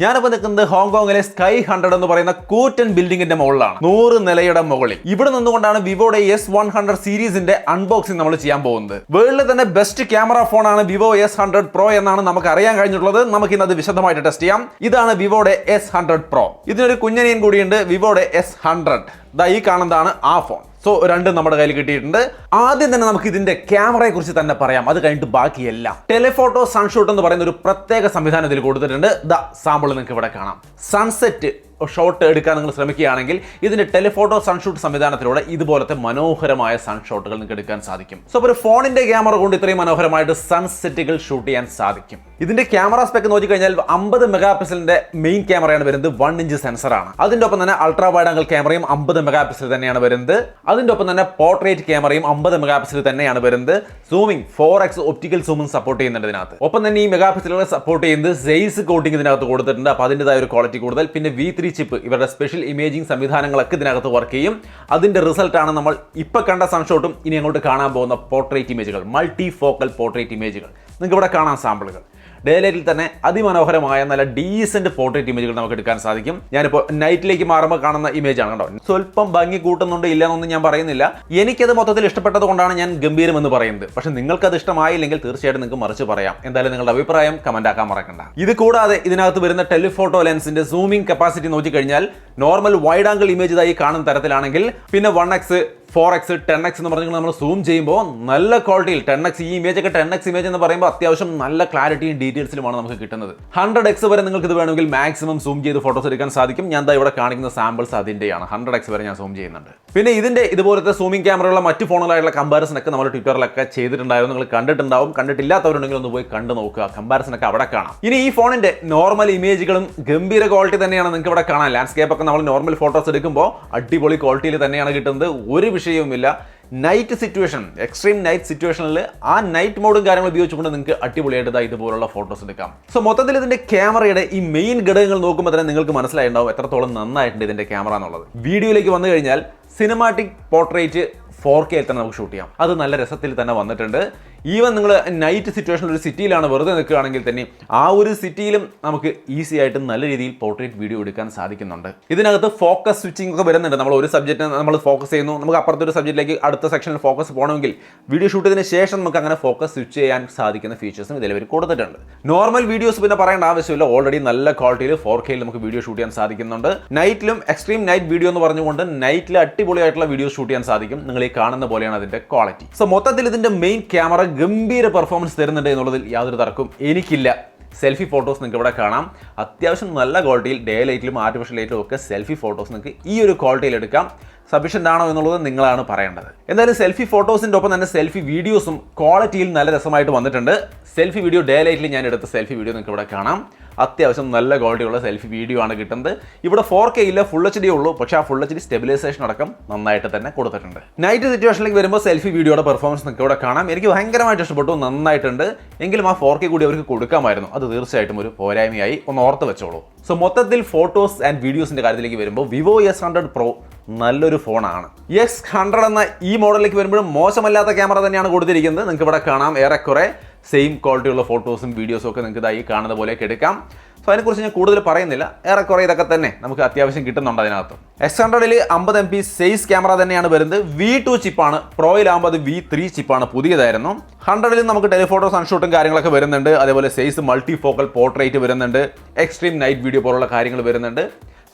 ഞാനിപ്പോൾ നിൽക്കുന്നത് ഹോങ്കോങ്ങിലെ സ്കൈ 100 എന്ന് പറയുന്ന കൂറ്റൻ ബിൽഡിംഗിന്റെ മുകളിലാണ്. 100 നിലയുടെ മുകളിൽ. ഇവിടെ നിന്നുകൊണ്ടാണ് വിവോയുടെ S100 സീരീസിന്റെ അൺബോക്സിംഗ് നമ്മൾ ചെയ്യാൻ പോകുന്നത്. വേൾഡിലെ തന്നെ ബെസ്റ്റ് ക്യാമറ ഫോണാണ് വിവോ S100 Pro എന്നാണ് നമുക്ക് അറിയാൻ കഴിഞ്ഞിട്ടുള്ളത്. നമുക്ക് ഇന്നത് വിശദമായിട്ട് ടെസ്റ്റ് ചെയ്യാം. ഇതാണ് വിവോയുടെ S100 Pro. ഇതിനൊരു കുഞ്ഞനിയൻ കൂടിയുണ്ട്, വിവോയുടെ S100. ഈ കാണുന്നതാണ് ആ ഫോൺ. സോ രണ്ടും നമ്മുടെ കയ്യിൽ കിട്ടിയിട്ടുണ്ട്. ആദ്യം തന്നെ നമുക്ക് ഇതിന്റെ ക്യാമറയെ കുറിച്ച് തന്നെ പറയാം, അത് കഴിഞ്ഞിട്ട് ബാക്കിയെല്ലാം. ടെലിഫോട്ടോ സൺഷൂട്ട് എന്ന് പറയുന്ന ഒരു പ്രത്യേക സംവിധാനം ഇതിൽ കൊടുത്തിട്ടുണ്ട്. സാമ്പിൾ നിങ്ങൾക്ക് ഇവിടെ കാണാം. സൺസെറ്റ് ഷോട്ട് എടുക്കാൻ നിങ്ങൾ ശ്രമിക്കുകയാണെങ്കിൽ ഇതിന്റെ ടെലിഫോട്ടോ സൺഷൂട്ട് സംവിധാനത്തിലൂടെ ഇതുപോലത്തെ മനോഹരമായ സൺഷോട്ടുകൾ നിങ്ങൾക്ക് എടുക്കാൻ സാധിക്കും. സോ ഒരു ഫോണിന്റെ ക്യാമറ കൊണ്ട് ഇത്രയും മനോഹരമായിട്ട് സൺസെറ്റുകൾ ഷൂട്ട് ചെയ്യാൻ സാധിക്കും. ഇതിന്റെ ക്യാമറ സ്പെക്ക് നോക്കിക്കഴിഞ്ഞാൽ 50 മെഗാ പിക്സലിന്റെ മെയിൻ ക്യാമറയാണ് വരുന്നത്. 1 ഇഞ്ച് സെൻസറാണ്. അതിന്റെ ഒപ്പം തന്നെ അൾട്രാ വൈഡ് ആംഗിൾ ക്യാമറയും 50 മെഗാ പിക്സൽ തന്നെയാണ് വരുന്നത്. അതിന്റെ ഒപ്പം തന്നെ പോർട്രേറ്റ് ക്യാമറയും 50 മെഗാ പിക്സൽ തന്നെയാണ് വരുന്നത്. Zooming 4x optical zooming support ചെയ്യുന്നുണ്ട് ഇതിനകത്ത്. ഒപ്പം തന്നെ ഈ മെഗാ പിക്സലുകളെ സപ്പോർട്ട് ചെയ്യുന്നത് സെയ്സ് കോട്ടിംഗ് ഇതിനകത്ത് കൊടുത്തിട്ടുണ്ട്. അപ്പോൾ അതിൻ്റെതായ ഒരു ക്വാളിറ്റി കൂടുതൽ. പിന്നെ V3 ചിപ്പ്, ഇവരുടെ സ്പെഷ്യൽ ഇമേജിംഗ് സംവിധാനങ്ങളൊക്കെ ഇതിനകത്ത് വർക്ക് ചെയ്യും. അതിന്റെ റിസൾട്ടാണ് നമ്മൾ ഇപ്പൊ കണ്ട സൺഷോട്ടും ഇനി അങ്ങോട്ട് കാണാൻ പോകുന്ന പോർട്രേറ്റ് ഇമേജുകൾ, മൾട്ടി ഫോക്കൽ പോർട്രേറ്റ് ഇമേജുകൾ. നിങ്ങൾക്ക് ഇവിടെ കാണാൻ സാമ്പിളുകൾ. ഡേ ലൈറ്റിൽ തന്നെ അതിമനോഹരമായ നല്ല ഡീസന്റ് പോർട്രേറ്റ് ഇമേജുകൾ നമുക്ക് എടുക്കാൻ സാധിക്കും. ഞാനിപ്പോൾ നൈറ്റിലേക്ക് മാറുമ്പോൾ കാണുന്ന ഇമേജ് ആണ് കേട്ടോ. സ്വല്പം ഭംഗി കൂട്ടുന്നുണ്ട് ഇല്ല എന്നൊന്നും ഞാൻ പറയുന്നില്ല. എനിക്കത് മൊത്തത്തിൽ ഇഷ്ടപ്പെട്ടത് കൊണ്ടാണ് ഞാൻ ഗംഭീരം എന്ന് പറയുന്നത്. പക്ഷെ നിങ്ങൾക്കത് ഇഷ്ടമായില്ലെങ്കിൽ തീർച്ചയായിട്ടും നിങ്ങൾക്ക് മറിച്ച് പറയാം. എന്തായാലും നിങ്ങളുടെ അഭിപ്രായം കമന്റ് ആക്കാൻ മറക്കണ്ട. ഇത് കൂടാതെ ഇതിനകത്ത് വരുന്ന ടെലിഫോട്ടോ ലെൻസിന്റെ സൂമിംഗ് കപ്പാസിറ്റി നോക്കിക്കഴിഞ്ഞാൽ നോർമൽ വൈഡ് ആംഗിൾ ഇമേജ് ഇതായി കാണുന്ന തരത്തിലാണെങ്കിൽ, പിന്നെ 1x 4x 10x എന്ന് പറഞ്ഞാൽ നമ്മൾ സൂം ചെയ്യുമ്പോൾ നല്ല ക്വാളിറ്റിയിൽ 10x ഈ ഇമേജ് ഒക്കെ 10x ഇമേജ് എന്ന് പറയുമ്പോൾ അത്യാവശ്യം നല്ല ക്ലാരിറ്റിയും ഡീറ്റെയിൽസിലുമാണ് നമുക്ക് കിട്ടുന്നത്. 100x വരെ നിങ്ങൾക്ക് ഇത് വേണമെങ്കിൽ മാക്സിമം സൂം ചെയ്ത് ഫോട്ടോസ് എടുക്കാൻ സാധിക്കും. ഞാൻ ഇവിടെ കാണിക്കുന്ന സാമ്പിൾസ് അതിന്റെയാണ്. 100x വരെ ഞാൻ സൂം ചെയ്യുന്നുണ്ട്. പിന്നെ ഇതിന്റെ ഇതുപോലത്തെ സൂമിംഗ് ക്യാമറയുള്ള മറ്റു ഫോണുകളായിട്ടുള്ള കമ്പാരിസൺ ഒക്കെ നമ്മൾ ട്വിറ്ററിലൊക്കെ ചെയ്തിട്ടുണ്ടായിരുന്നു. നിങ്ങൾ കണ്ടിട്ടുണ്ടാവും. കണ്ടിട്ടില്ലാത്തവരുണ്ടെങ്കിൽ ഒന്ന് പോയി കണ്ടു നോക്കുക. കമ്പാരിസൺ ഒക്കെ അവിടെ കാണാം. ഇനി ഈ ഫോണിന്റെ നോർമൽ ഇമേജുകളും ഗംഭീര ക്വാളിറ്റി തന്നെയാണ് നിങ്ങൾക്ക് ഇവിടെ കാണാൻ. ലാൻഡ്സ്കേപ്പ് ഒക്കെ നമ്മൾ നോർമൽ ഫോട്ടോസ് എടുക്കുമ്പോൾ അടിപൊളി ക്വാളിറ്റിയിൽ തന്നെയാണ് കിട്ടുന്നത്. ഒരു വിഷയവുമില്ല. നൈറ്റ് സിറ്റുവേഷൻ, എക്സ്ട്രീം നൈറ്റ് സിറ്റുവേഷനിൽ ആ നൈറ്റ് മോഡും കാര്യങ്ങൾ ഉപയോഗിച്ചുകൊണ്ട് നിങ്ങൾക്ക് അടിപൊളിയായിട്ട് ഇതുപോലുള്ള ഫോട്ടോസ് എടുക്കാം. സോ മൊത്തത്തിൽ ഇതിന്റെ ക്യാമറയുടെ ഈ മെയിൻ ഘടകങ്ങൾ നോക്കുമ്പോൾ തന്നെ നിങ്ങൾക്ക് മനസ്സിലായിട്ടുണ്ടാവും എത്രത്തോളം നന്നായിട്ടുണ്ട് ഇതിന്റെ ക്യാമറ എന്നുള്ളത്. വീഡിയോയിലേക്ക് വന്നു കഴിഞ്ഞാൽ സിനിമാറ്റിക് പോർട്രേറ്റ് 4K തന്നെ നമുക്ക് ഷൂട്ട് ചെയ്യാം. അത് നല്ല രസത്തിൽ തന്നെ വന്നിട്ടുണ്ട്. ഈവൻ നിങ്ങൾ നൈറ്റ് സിറ്റുവേഷനിൽ ഒരു സിറ്റിയിലാണ് വെറുതെ നിൽക്കുകയാണെങ്കിൽ തന്നെ ആ ഒരു സിറ്റിയിലും നമുക്ക് ഈസി ആയിട്ട് നല്ല രീതിയിൽ പോർട്രേറ്റ് വീഡിയോ എടുക്കാൻ സാധിക്കുന്നുണ്ട്. ഇതിനകത്ത് ഫോക്കസ് സ്വിച്ചിങ് ഒക്കെ വരുന്നുണ്ട്. നമ്മൾ ഒരു സബ്ജക്റ്റിനെ നമ്മൾ ഫോക്കസ് ചെയ്യുന്നു, നമുക്ക് അപ്പുറത്തൊരു സബ്ജക്റ്റിലേക്ക് അടുത്ത സെക്ഷനിൽ ഫോക്കസ് പോകണമെങ്കിൽ വീഡിയോ ഷൂട്ട് ചെയ്തതിന് ശേഷം നമുക്ക് അങ്ങനെ ഫോക്കസ് സ്വിച്ച് ചെയ്യാൻ സാധിക്കുന്ന ഫീച്ചേഴ്സും ഇതിൽ കൊടുത്തിട്ടുണ്ട്. നോർമൽ വീഡിയോസ് പിന്നെ പറയേണ്ട ആവശ്യമില്ല. ഓൾറെഡി നല്ല ക്വാളിറ്റിയിൽ 4K നമുക്ക് വീഡിയോ ഷൂട്ട് ചെയ്യാൻ സാധിക്കുന്നുണ്ട്. നൈറ്റിലും എക്സ്ട്രീം നൈറ്റ് വീഡിയോ എന്ന് പറഞ്ഞുകൊണ്ട് നൈറ്റിൽ അടിപൊളിയായിട്ടുള്ള വീഡിയോ ഷൂട്ട് ചെയ്യാൻ സാധിക്കും. നിങ്ങൾ ഈ കാണുന്ന പോലെയാണ് അതിന്റെ ക്വാളിറ്റി. സോ മൊത്തത്തിൽ ഇതിന്റെ മെയിൻ ക്യാമറ ഗംഭീര പെർഫോമൻസ് തരുന്നുണ്ട് എന്നുള്ളതിൽ യാതൊരു തർക്കവും എനിക്കില്ല. സെൽഫി ഫോട്ടോസ് നിങ്ങൾക്ക് ഇവിടെ കാണാം. അത്യാവശ്യം നല്ല ക്വാളിറ്റിയിൽ ഡേ ലൈറ്റിലും ആർട്ടിഫിഷ്യൽ ലൈറ്റിലും ഒക്കെ സെൽഫി ഫോട്ടോസ് നിങ്ങൾക്ക് ഈ ഒരു ക്വാളിറ്റിയിൽ എടുക്കാം. സഫീഷ്യൻ്റ് ആണോ എന്നുള്ളത് നിങ്ങളാണ് പറയേണ്ടത്. എന്തായാലും സെൽഫി ഫോട്ടോസിൻ്റെ ഒപ്പം തന്നെ സെൽഫി വീഡിയോസും ക്വാളിറ്റിയിൽ നല്ല രസമായിട്ട് വന്നിട്ടുണ്ട്. സെൽഫി വീഡിയോ ഡേ ലൈറ്റിൽ ഞാൻ എടുത്ത സെൽഫി വീഡിയോ നിങ്ങൾക്ക് ഇവിടെ കാണാം. അത്യാവശ്യം നല്ല ക്വാളിറ്റിയുള്ള സെൽഫി വീഡിയോ ആണ് കിട്ടുന്നത്. ഇവിടെ 4K ഇല്ല, ഫുൾ HD ഉള്ളൂ. പക്ഷേ ആ ഫുൾ HD സ്റ്റെബിലൈസേഷൻ അടക്കം നന്നായിട്ട് തന്നെ കൊടുത്തിട്ടുണ്ട്. നൈറ്റ് സിറ്റുവേഷനിലേക്ക് വരുമ്പോൾ സെൽഫി വീഡിയോയുടെ പെർഫോമൻസ് നിങ്ങൾക്ക് ഇവിടെ കാണാം. എനിക്ക് ഭയങ്കരമായിട്ട് ഇഷ്ടപ്പെട്ടു, നന്നായിട്ടുണ്ട്. എങ്കിലും ആ 4K കൂടി അവർക്ക് കൊടുക്കാമായിരുന്നു. അത് തീർച്ചയായിട്ടും ഒരു പോരായ്മയായി ഒന്ന് ഓർത്ത് വെച്ചോളൂ. സോ മൊത്തത്തിൽ ഫോട്ടോസ് ആൻഡ് വീഡിയോസിന്റെ കാര്യത്തിലേക്ക് വരുമ്പോൾ വിവോ S100 Pro നല്ലൊരു ഫോണാണ്. S100 എന്ന ഈ മോഡലിലേക്ക് വരുമ്പോഴും മോശമല്ലാത്ത ക്യാമറ തന്നെയാണ് കൊടുത്തിരിക്കുന്നത്. നിങ്ങൾക്ക് ഇവിടെ കാണാം ഏറെക്കുറെ സെയിം ക്വാളിറ്റിയുള്ള ഫോട്ടോസും വീഡിയോസും ഒക്കെ നിങ്ങൾക്ക് ഇതായി കാണുന്ന പോലെയൊക്കെ എടുക്കാം. സോ അതിനെക്കുറിച്ച് ഞാൻ കൂടുതൽ പറയുന്നില്ല. ഏറെക്കുറെ ഇതൊക്കെ തന്നെ നമുക്ക് അത്യാവശ്യം കിട്ടുന്നുണ്ട് അതിനകത്ത്. S100ൽ 50 MP സൈസ് ക്യാമറ തന്നെയാണ് വരുന്നത്. V2 ചിപ്പാണ്. പ്രോയിലാകുമ്പോൾ അത് V3 ചിപ്പാണ്, പുതിയതായിരുന്നു. 100ൽ നമുക്ക് ടെലിഫോട്ടോ സൺഷൂട്ടും കാര്യങ്ങളൊക്കെ വരുന്നുണ്ട്. അതേപോലെ സൈസ് മൾട്ടി ഫോക്കൽ പോർട്രേറ്റ് വരുന്നുണ്ട്. എക്സ്ട്രീം നൈറ്റ് വീഡിയോ പോലുള്ള കാര്യങ്ങൾ വരുന്നുണ്ട്.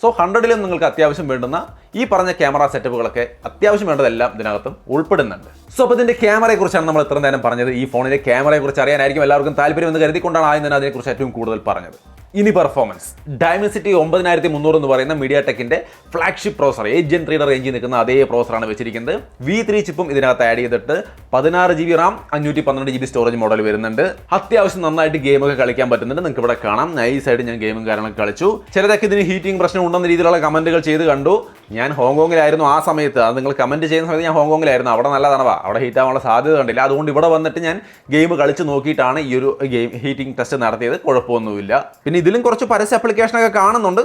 സോ 100ലും നിങ്ങൾക്ക് അത്യാവശ്യം വേണ്ടുന്ന ഈ പറഞ്ഞ ക്യാമറ സെറ്റപ്പുകളൊക്കെ അത്യാവശ്യം വേണ്ടതെല്ലാം ഇതിനകത്തും ഉൾപ്പെടുന്നുണ്ട്. സോ അപ്പോൾ ഇതിന്റെ ക്യാമറയെ കുറിച്ചാണ് നമ്മൾ ഇത്ര നേരം പറഞ്ഞത്. ഈ ഫോണിലെ ക്യാമറയെ കുറിച്ച് അറിയാനായിരിക്കും എല്ലാവർക്കും താല്പര്യം എന്ന് കരുതിക്കൊണ്ടാണ് ആദ്യം തന്നെ അതിനെക്കുറിച്ച് ഏറ്റവും കൂടുതൽ പറഞ്ഞത്. ഇനി പെർഫോമൻസ്. Dimensity 9300 എന്ന് പറയുന്ന MediaTekന്റെ ഫ്ലാഗ്ഷിപ്പ് പ്രോസർ, 8 Gen 3 റേഞ്ചിൽ നിൽക്കുന്ന അതേ പ്രോസറാണ് വെച്ചിരിക്കുന്നത്. V3 ചിപ്പും ഇതിനകത്ത് ആഡ് ചെയ്തിട്ട് 16 GB RAM 512 GB storage model വരുന്നുണ്ട്. അത്യാവശ്യം നന്നായിട്ട് ഗെയിമൊക്കെ കളിക്കാൻ പറ്റുന്നുണ്ട്. നിങ്ങൾക്ക് ഇവിടെ കാണാം. നൈസായിട്ട് ഞാൻ ഗെയിമും കാര്യങ്ങളൊക്കെ കളിച്ചു. ചിലതൊക്കെ ഇതിന് ഹീറ്റിംഗ് പ്രശ്നം ഉണ്ടെന്ന രീതിയിലുള്ള കമന്റുകൾ ചെയ്ത് കണ്ടു. ഞാൻ ഹോങ്കോങ്ങിലായിരുന്നു ആ സമയത്ത്. അത് നിങ്ങൾ കമന്റ് ചെയ്യുന്ന സമയത്ത് ഞാൻ ഹോങ്കോങ്ങിലായിരുന്നു. അവിടെ നല്ല തണവാ, അവിടെ ഹീറ്റ് ആവാനുള്ള സാധ്യത കണ്ടില്ല. അതുകൊണ്ട് ഇവിടെ വന്നിട്ട് ഞാൻ ഗെയിം കളിച്ച് നോക്കിയിട്ടാണ് ഈ ഒരു ഗെയിം ഹീറ്റിംഗ് ടെസ്റ്റ് നടത്തിയത്. കുഴപ്പമൊന്നുമില്ല. പിന്നെ ഇതിലും കുറച്ച് പരസ്യ ആപ്ലിക്കേഷനൊക്കെ കാണുന്നുണ്ട്.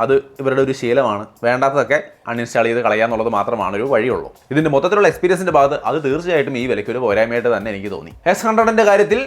അത് ഇവരുടെ ഒരു ശീലമാണ്. വേണ്ടാത്തതൊക്കെ അൺഇൻസ്റ്റാൾ ചെയ്ത് കളയാന്നുള്ളത് മാത്രമാണ് ഒരു വഴിയുള്ളൂ. ഇതിന്റെ മൊത്തത്തിലുള്ള എക്സ്പീരിയൻസിന്റെ ഭാഗത്ത് അത് തീർച്ചയായിട്ടും ഈ വിലയ്ക്ക് ഒരു പോരായ്മയായിട്ട് തന്നെ എനിക്ക് തോന്നി. S100ന്റെ കാര്യത്തിൽ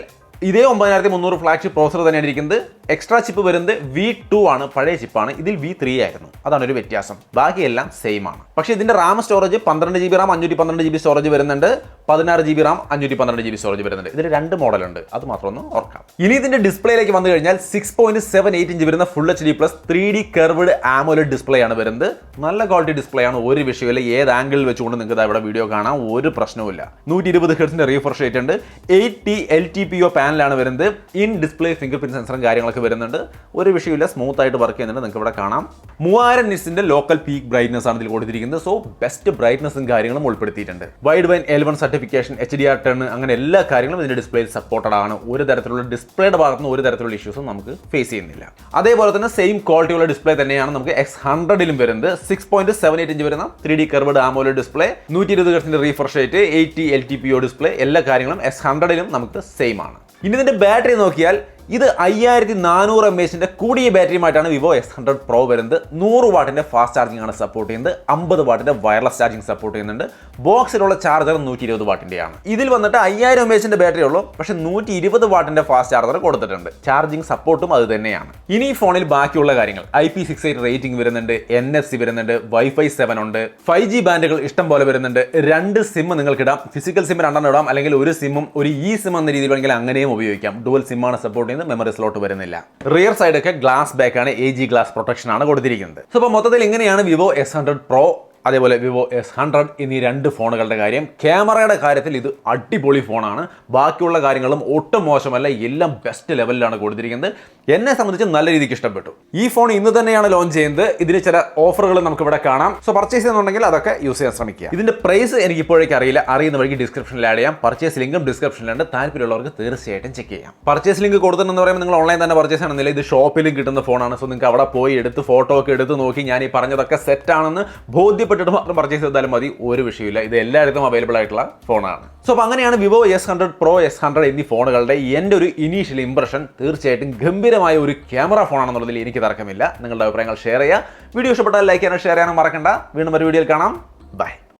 ഇതേ 9300 ഫ്ലാഗ്ഷിപ്പ് പ്രോസർ തന്നെയാണ് ഇരിക്കുന്നത്. എക്സ്ട്രാ ചിപ്പ് വരുന്നത് V2 ആണ്, പഴയ ചിപ്പാണ്. ഇതിൽ V3 ആയിരുന്നു, അതാണ് ഒരു വ്യത്യാസം. ബാക്കിയെല്ലാം സെയിം ആണ്. പക്ഷേ ഇതിന്റെ Ram storage 12 GB Ram 512 GB storage വരുന്നുണ്ട്, 16 GB റാം 512 GB സ്റ്റോറേജ് വരുന്നുണ്ട്. ഇതിൽ 2 മോഡലുണ്ട്, അത് മാത്രം ഒന്ന് ഓർക്കാം. ഇനി ഇതിന്റെ ഡിസ്പ്ലേയിലേക്ക് വന്നു കഴിഞ്ഞാൽ 6.78 ഇഞ്ച് വരുന്ന full HD plus 3D curved AMOLED display ആണ് വരുന്നത്. നല്ല ക്വാളിറ്റി ഡിസ്പ്ലേ ആണ്, ഒരു വിഷയമില്ല. ഏത് ആംഗിളിൽ വെച്ചുകൊണ്ട് നിങ്ങൾക്ക് ഇവിടെ വീഡിയോ കാണാം, ഒരു പ്രശ്നവുമില്ല. 120 ഹെർട്സിന്റെ റീഫ്രഷ് റേറ്റ് ഉണ്ട്. 8T LTPO പാനലാണ് വരുന്നത്. ഇൻ ഡിസ്പ്ലേ ഫിംഗർ പ്രിന്റ് സെൻസറും കാര്യങ്ങളൊക്കെ വരുന്നുണ്ട്. ഒരു വിഷയമില്ല, സ്മൂത്ത് ആയിട്ട് വർക്ക് ചെയ്യുന്നുണ്ട്. നിങ്ങൾക്ക് ഇവിടെ കാണാം 3000 നിറ്റ്സിന്റെ ലോക്കൽ പീക്ക് ബ്രൈറ്റ്നസ് ആണ് ഇതിൽ കൊടുത്തിരിക്കുന്നത്. സോ ബെസ്റ്റ് ബ്രൈറ്റ്നസും കാര്യങ്ങളും ഉൾപ്പെടുത്തിയിട്ടുണ്ട്. Wide wine L1 certification, HDR10 അങ്ങനെ എല്ലാ കാര്യങ്ങളും ഇതിന്റെ ഡിസ്പ്ലേയിൽ സപ്പോർട്ടഡ് ആണ്. ഒരു തരത്തിലുള്ള ഡിസ്പ്ലേയുടെ ഭാഗത്ത് നിന്ന് ഒരു തരത്തിലുള്ള ഇഷ്യൂസും നമുക്ക് ഫേസ് ചെയ്യുന്നില്ല. അതേപോലെ തന്നെ സെയിം ക്വാളിറ്റിയുള്ള ഡിസ്പ്ലേ തന്നെയാണ് നമുക്ക് X100ലും വരുന്നത്. 6.78 ഇഞ്ച് വരുന്ന 3D കർവ്ഡ് ആമോലെഡ് ഡിസ്പ്ലേ, 120 ഹെർട്സിന്റെ refresh rate, 8T LTPO display, എല്ലാ കാര്യങ്ങളും X100ലും നമുക്ക് സെയിം ആണ്. ഇനി ഇതിന്റെ ബാറ്ററി നോക്കിയാൽ ഇത് 5400 mAh കൂടിയ ബാറ്ററിയുമായിട്ടാണ് വിവോ X100 Pro വരുന്നത്. 100 വാട്ടിന്റെ ഫാസ്റ്റ് ചാർജിംഗ് ആണ് സപ്പോർട്ട് ചെയ്യുന്നത്. 50 വാട്ടിന്റെ വയർലെസ് ചാർജിംഗ് സപ്പോർട്ട് ചെയ്യുന്നുണ്ട്. ബോക്സിലുള്ള ചാർജർ 120 വാട്ടിന്റെയാണ്. ഇതിൽ വന്നിട്ട് 5000 mAh ബാറ്ററി ഉള്ളൂ, പക്ഷേ 120 വാട്ടിന്റെ ഫാസ്റ്റ് ചാർജർ കൊടുത്തിട്ടുണ്ട്. ചാർജിംഗ് സപ്പോർട്ടും അത് തന്നെയാണ്. ഇനി ഈ ഫോണിൽ ബാക്കിയുള്ള കാര്യങ്ങൾ IP68 റേറ്റിംഗ് വരുന്നുണ്ട്, NFC വരുന്നുണ്ട്, Wi-Fi 7 ഉണ്ട്, 5G ബാൻഡുകൾ ഇഷ്ടം പോലെ വരുന്നുണ്ട്. 2 സിം നിങ്ങൾക്ക് ഇടാം, ഫിസിക്കൽ സിം 2 ഇടാം, അല്ലെങ്കിൽ ഒരു സിമ്മും ഒരു സിം എന്ന രീതിയിൽ വേണമെങ്കിൽ അങ്ങനെയും ഉപയോഗിക്കാം. ഡുവൽ സിം ആണ് സപ്പോർട്ട് ചെയ്യുന്നത്, മെമ്മറി സ്ലോട്ട് വരുന്നില്ല. റിയർ സൈഡ് ഒക്കെ ഗ്ലാസ് ബാക്ക് ആണ്, AG ഗ്ലാസ് പ്രൊട്ടക്ഷൻ ആണ് കൊടുത്തിരിക്കുന്നത്. സോ അപ്പോൾ മൊത്തത്തിൽ ഇങ്ങനെയാണ് വിവോ X100 Pro അതേപോലെ വിവോ S100 എന്നീ 2 ഫോണുകളുടെ കാര്യം. ക്യാമറയുടെ കാര്യത്തിൽ ഇത് അടിപൊളി ഫോണാണ്. ബാക്കിയുള്ള കാര്യങ്ങളും ഒട്ടും മോശമല്ല, എല്ലാം ബെസ്റ്റ് ലെവലിലാണ് കൊടുത്തിരിക്കുന്നത്. എന്നെ സംബന്ധിച്ച് നല്ല രീതിക്ക് ഇഷ്ടപ്പെട്ടു. ഈ ഫോൺ ഇന്ന് തന്നെയാണ് ലോഞ്ച് ചെയ്യുന്നത്. ഇതിന് ചില ഓഫറുകൾ നമുക്ക് ഇവിടെ കാണാം. സോ പർച്ചേസ് ചെയ്യുന്നുണ്ടെങ്കിൽ അതൊക്കെ യൂസ് ചെയ്യാൻ ശ്രമിക്കുക. ഇതിന്റെ പ്രൈസ് എനിക്ക് ഇപ്പോഴേക്ക് അറിയില്ല, അറിയുന്ന വഴിക്ക് ഡിസ്ക്രിപ്ഷനിൽ ആഡ് ചെയ്യാം. പർച്ചേസ് ലിങ്കും ഡിസ്ക്രിപ്ഷനിലുണ്ട്, താല്പര്യമുള്ളവർക്ക് തീർച്ചയായിട്ടും ചെക്ക് ചെയ്യാം. പർച്ചേസ് ലിങ്ക് കൊടുത്തിട്ടുണ്ടെന്ന് പറയുമ്പോൾ നിങ്ങൾ ഓൺലൈൻ തന്നെ പർച്ചേസ് ആണെന്നില്ല, ഇത് ഷോപ്പിലും കിട്ടുന്ന ഫോണാണ്. സോ നിങ്ങൾക്ക് അവിടെ പോയി എടുത്ത് ഫോട്ടോ ഒക്കെ എടുത്ത് നോക്കി ഞാൻ ഈ പറഞ്ഞതൊക്കെ സെറ്റ് ആണെന്ന് ബോധ്യപ്പെട്ടിട്ട് മാത്രം പർച്ചേസ് ചെയ്താലും മതി, ഒരു വിഷയമില്ല. ഇത് എല്ലായിടത്തും അവൈലബിൾ ആയിട്ടുള്ള ഫോണാണ്. സോ അപ്പോൾ അങ്ങനെയാണ് വിവോ S100 Pro, S100 എന്നീ ഫോണുകളുടെ എൻ്റെ ഒരു ഇനീഷ്യൽ ഇംപ്രഷൻ. തീർച്ചയായിട്ടും ഗംഭീരമായ ഒരു ക്യാമറ ഫോണാണെന്നുള്ളതിൽ എനിക്ക് തർക്കമില്ല. നിങ്ങളുടെ അഭിപ്രായങ്ങൾ ഷെയർ ചെയ്യുക. വീഡിയോ ഇഷ്ടപ്പെട്ടാൽ ലൈക്ക് ചെയ്യാനും ഷെയർ ചെയ്യാനും മറക്കണ്ട. വീണ്ടും ഒരു വീഡിയോയിൽ കാണാം. ബൈ.